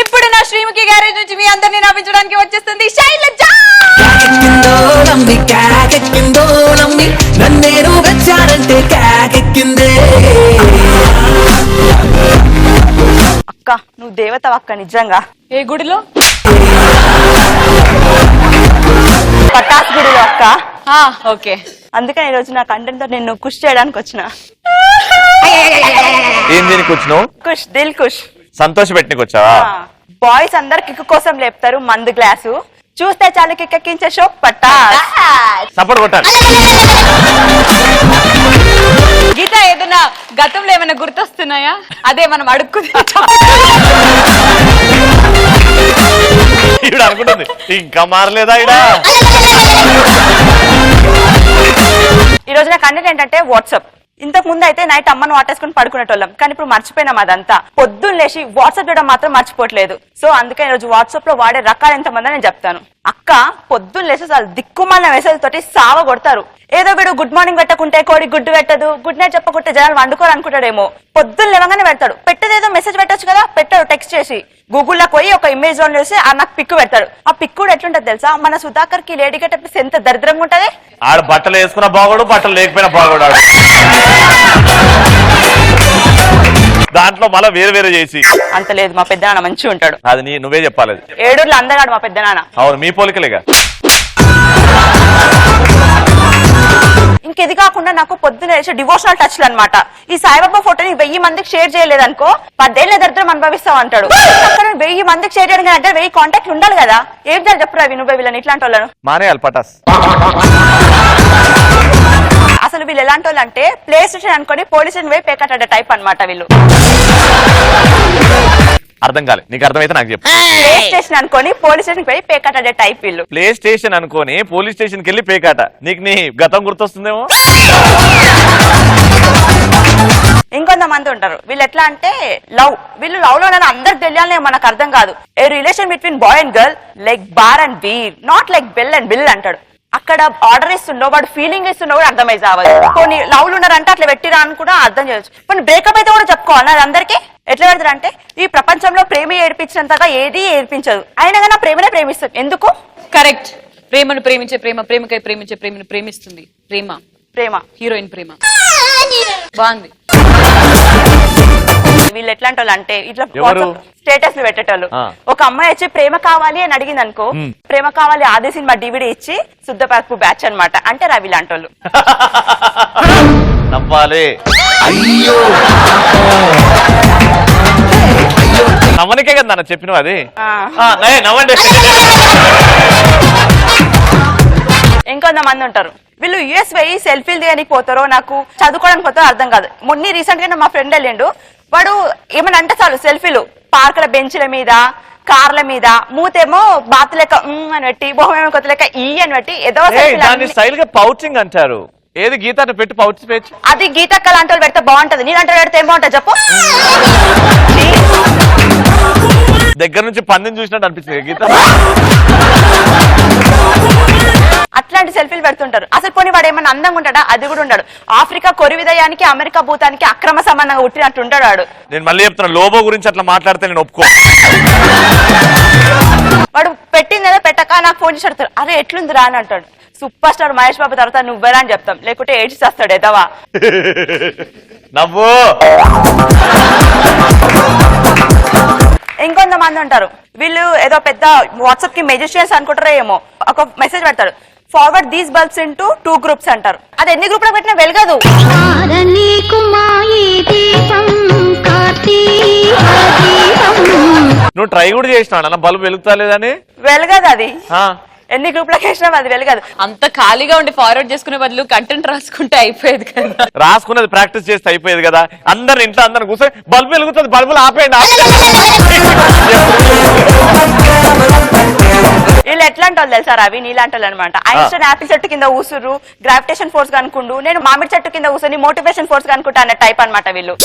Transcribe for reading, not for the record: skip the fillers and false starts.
ఇప్పుడు నా శ్రీముఖి గ్యారేజ్ నుంచి మీ అందరినీ నవ్వించడానికి వచ్చేస్తుంది శైలజ. నన్నేను వచ్చారంటే కాకెక్కిందే. అక్క నువ్వు దేవత అక్క నిజంగా. ఏ గుడిలో? పటాస్ గుడిలో అక్క. ఓకే, అందుకని ఈ రోజు నా కంటెంట్ తో నేను ఖుష్ చేయడానికి వచ్చిన. ఏం దీనికి వచ్చినావు? ఖుష్ దిల్ ఖుష్, సంతోష పెట్టినకి వచ్చావా? బాయ్స్ అందరు కిక్ కోసం లేపుతారు మందు గ్లాసు, చూస్తే చాలు కిక్కెక్కించే షో పటాస్. సపోర్ట్ కొట్టాలి. గీత ఏదైనా గతంలో ఏమైనా గుర్తొస్తున్నాయా? అదే మనం అడుక్కుంది. ఈవిడ అనుకుంటుంది ఇంకా మారలేదా ఈడ. ఈ రోజు నా కంటెంట్ ఏంటంటే వాట్సాప్. ఇంతకు ముందు అయితే నైట్ అమ్మను వాటేసుకుని పడుకునేటోళ్ళం, కానీ ఇప్పుడు మర్చిపోయినాం అదంతా. పొద్దున్న లేచి వాట్సాప్ చూడడం మాత్రం మర్చిపోవట్లేదు. సో అందుకని ఈ రోజు వాట్సాప్ లో వాడే రకాలు ఎంతమంది నేను చెప్తాను. అక్క పొద్దున్న లేచి అసలు దిక్కుమాలిన మెసేజ్ తోటి సావ కొడతారు. ఏదో వీడు గుడ్ మార్నింగ్ పెట్టకుంటే కోడి గుడ్డు పెట్టదు, గుడ్ నైట్ చెప్పకుంటే జనాలు వండుకోరు అనుకుంటాడేమో. పొద్దున్న లేవగానే పెడతాడు. పెట్టేదేదో మెసేజ్ పెట్టొచ్చు కదా, పెట్టాడు. టెక్స్ట్ చేసి గూగుల్లోకి పోయి ఒక ఇమేజ్ ఆన్ చేసి నాకు పిక్ పెడతాడు. ఆ పిక్ కూడా ఎట్లుంటది తెలుసా? మన సుధాకర్ కి లేడీ గెటప్ ఎంత దరిద్రంగా ఉంటది. ఆడ బట్టలు వేసుకున్న బాగోడు, బట్టలు లేకపోయినా బాగోడు. ఆడు దాంట్లో మళ్ళీ వేరు వేరు చేసి అంత లేదు. మా పెద్దనాన్న మంచిగా ఉంటాడు. అది నువ్వే చెప్పాలి. ఏడూర్లో అందగాడు మా పెద్దనాన్న. అవును, మీ పోలికలేగా. ఇంకెది కాకుండా నాకు పొద్దున్న వేసే డివోషనల్ టచ్లు అనమాట. ఈ సాయిబాబా ఫోటోని 1000 మందికి షేర్ చేయలేదనుకో 10 ఏళ్ళ దరిద్రం అనుభవిస్తావు అంటాడు. అక్కడ 1000 మందికి షేర్ చేయడానికి అంటే 1000 కాంటాక్ట్ ఉండాలి కదా. ఏం చేయాలి చెప్పు రవి నువ్వే వీళ్ళని ఇట్లాంటి వాళ్ళను? మానేయాలి పటాస్. అసలు వీళ్ళు ఎలాంటి వాళ్ళు అంటే ప్లే స్టేషన్ అనుకోని పోలీస్ స్టేషన్ పోయి పేకట్టే టైప్ అనమాట వీళ్ళు. అర్థం కాలే. నీకు అర్థమైతే నాకు చెప్పు. ప్లే స్టేషన్ అనుకోని పోలీస్ స్టేషన్ పోయి పేకట్టే టైప్ వీళ్ళు. ప్లే స్టేషన్ అనుకోని పోలీస్ స్టేషన్ కి వెళ్ళి పేకాట. నీకు నీ గతం గుర్తొస్తుందేమో. ఇంకొంతమంది ఉంటారు వీళ్ళు ఎట్లా అంటే వీళ్ళు లవ్ లో అందరికి తెలియాలని మనకు అర్థం కాదు. A relation between boy and girl like bar and beer, not like bell and bill అంటాడు. అక్కడ ఆర్డర్ ఇస్తుండో వాడు ఫీలింగ్ ఇస్తుండో కూడా అర్థమై కావాలి. కొన్ని లవ్లు ఉన్నారంటే అట్లా పెట్టిరా అని కూడా అర్థం చేయొచ్చు. కొన్ని బ్రేకప్ అయితే కూడా చెప్పుకోవాలి. అది అందరికీ ఎట్లా పెడతారు అంటే ఈ ప్రపంచంలో ప్రేమ ఏడిపించినంతగా ఏది ఏడిపించదు, అయినా కానీ ప్రేమనే ప్రేమిస్తుంది. ఎందుకు? కరెక్ట్. ప్రేమను ప్రేమించే ప్రేమ, ప్రేమకై ప్రేమించే ప్రేమను ప్రేమిస్తుంది. ప్రేమ హీరోయిన్ ప్రేమ. బాగుంది. వీళ్ళు ఎట్లాంటి వాళ్ళు అంటే ఇట్లా స్టేటస్ పెట్టేటోళ్ళు. ఒక అమ్మాయి వచ్చి ప్రేమ కావాలి అని అడిగింది అనుకో, ప్రేమ కావాలి ఆది సినిమా DVD ఇచ్చి శుద్ధపరపు బ్యాచ్ అనమాట. అంటే రవి లాంటి వాళ్ళు. నవ్వాలి. నవ్వనికే కదా నాన్న చెప్పినవు అది. నవ్వండి. ఇంకొంతమంది ఉంటారు వీళ్ళు US పోయి సెల్ఫీలు దిగడానికి పోతారో నాకు చదువుకోవడానికి పోతారో అర్థం కాదు. మొన్న రీసెంట్ గా మా ఫ్రెండ్ వెళ్ళిండు. వాడు ఏమని అంటే చాలు సెల్ఫీలు పార్కుల బెంచ్ల మీద, కార్ల మీద, మూతేమో బాత్ లెక్క అని పెట్టి, మొహమేమో కొత్త లెక్క అని పెట్టి ఏదో స్టైల్ గా పౌచింగ్ అంటారు. ఏది గీత పెట్టి పౌచ్ పేచ్చు. అది గీతక్క లాంటి వాళ్ళు పెడితే బాగుంటది. నీలాంటి పెడితే ఏం బాగుంటది చెప్పు. దగ్గర నుంచి పందిని చూసినట్టు అనిపిస్తుంది గీత. అట్లాంటి సెల్ఫీలు పెడుతుంటారు. అసలు పోనీ వాడు ఏమన్నా అందంగా ఉంటాడా? అది కూడా ఉంటాడు. ఆఫ్రికా కొరివిదయానికి అమెరికా భూతానికి అక్రమ సంబంధంగా పుట్టినట్టు ఉంటాడు వాడు. నేను మళ్ళీ చెప్తున్నా, లోబో గురించి అట్లా మాట్లాడితే నేను ఒప్పుకో. వాడు పెట్టింది ఏదో పెట్టక నాకు ఫోన్ చేసి అడుగుతాడు, అరే ఎట్లుంది రా అని అంటాడు. సూపర్ స్టార్ మహేష్ బాబు తర్వాత నువ్వెలా అని చెప్తాం, లేకుంటే ఏడ్చి చేస్తాడు ఎదవా. నవ్వు. ఇంకొంతమంది ఉంటారు వీళ్ళు ఏదో పెద్ద వాట్సాప్ కి మెజిషియన్స్ అనుకుంటారో ఏమో. ఒక మెసేజ్ పెడతాడు, forward these bulbs into 2 groups అంటారు. అది ఎన్ని గ్రూప్ లో పెట్టినా వెలగదు. నువ్వు ట్రై కూడా చేసినా బల్బు వెలుగుతా లేదని? వెలగదు అది. ఎన్ని గ్రూప్ లోకి వేసినా అది వెలగదు. అంత ఖాళీగా ఉండి ఫార్వర్డ్ చేసుకునే బదులు కంటెంట్ రాసుకుంటే అయిపోయేది కదా. రాసుకున్నది ప్రాక్టీస్ చేస్తే అయిపోయేది కదా. అందరు ఇంట్లో అందరు కూర్చొని బల్బు వెలుగుతుంది, బల్బులు ఆపేయండి. వీళ్ళు ఎట్లాంటి వాళ్ళు తెలుసా రవి? నీలాంటి వాళ్ళు అనమాట. ఐన్స్టైన్ యాపిల్ చెట్టు కింద ఊసురు గ్రావిటేషన్ ఫోర్స్ కనుకుండు, నేను మామిడి చెట్టు కింద ఊసుని మోటివేషన్ ఫోర్స్ కనుకుంటా అనే టైప్ అనమాట వీళ్ళు.